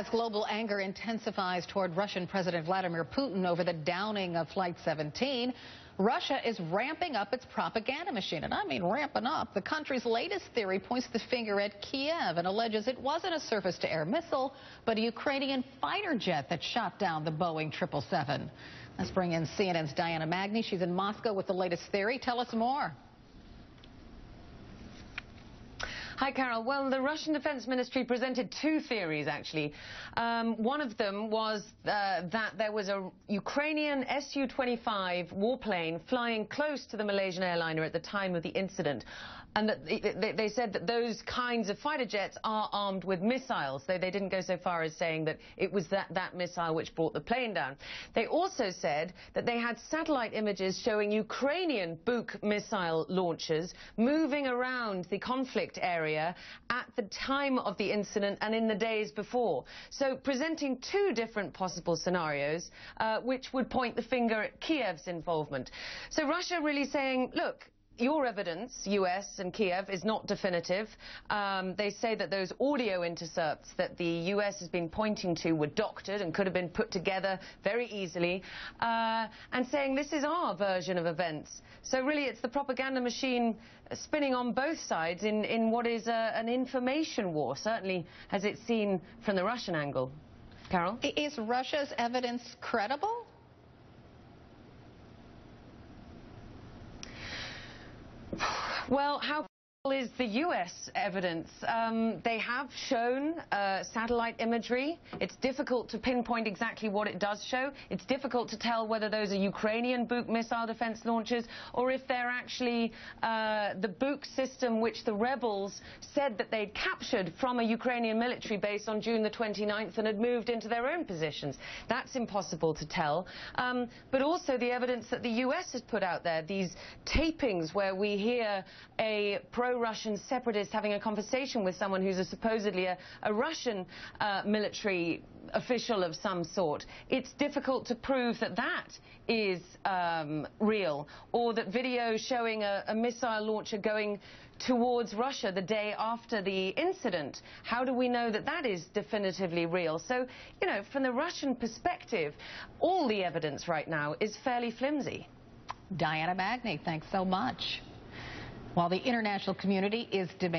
As global anger intensifies toward Russian President Vladimir Putin over the downing of Flight 17, Russia is ramping up its propaganda machine, and I mean ramping up. The country's latest theory points the finger at Kiev and alleges it wasn't a surface-to-air missile, but a Ukrainian fighter jet that shot down the Boeing 777. Let's bring in CNN's Diana Magni. She's in Moscow with the latest theory. Tell us more. Hi, Carol. Well, the Russian Defense Ministry presented two theories, actually. One of them was that there was a Ukrainian Su-25 warplane flying close to the Malaysian airliner at the time of the incident. And that they said that those kinds of fighter jets are armed with missiles, though they didn't go so far as saying that it was that missile which brought the plane down. They also said that they had satellite images showing Ukrainian Buk missile launchers moving around the conflict area at the time of the incident and in the days before. So presenting two different possible scenarios which would point the finger at Kiev's involvement. So Russia really saying, look, your evidence, US and Kiev, is not definitive. They say that those audio intercepts that the US has been pointing to were doctored and could have been put together very easily, and saying this is our version of events. So really it's the propaganda machine spinning on both sides in what is an information war, certainly as it's seen from the Russian angle. Carol? Is Russia's evidence credible? Well, how is the U.S. evidence? They have shown satellite imagery. It's difficult to pinpoint exactly what it does show. It's difficult to tell whether those are Ukrainian Buk missile defense launchers or if they're actually the Buk system which the rebels said that they'd captured from a Ukrainian military base on June the 29th and had moved into their own positions. That's impossible to tell. But also the evidence that the U.S. has put out there, these tapings where we hear a pro-Russian separatist having a conversation with someone who's supposedly a Russian military official of some sort. It's difficult to prove that that is real, or that video showing a missile launcher going towards Russia the day after the incident. How do we know that that is definitively real? So, you know, from the Russian perspective, all the evidence right now is fairly flimsy. Diana Magni, thanks so much. While the international community is demanding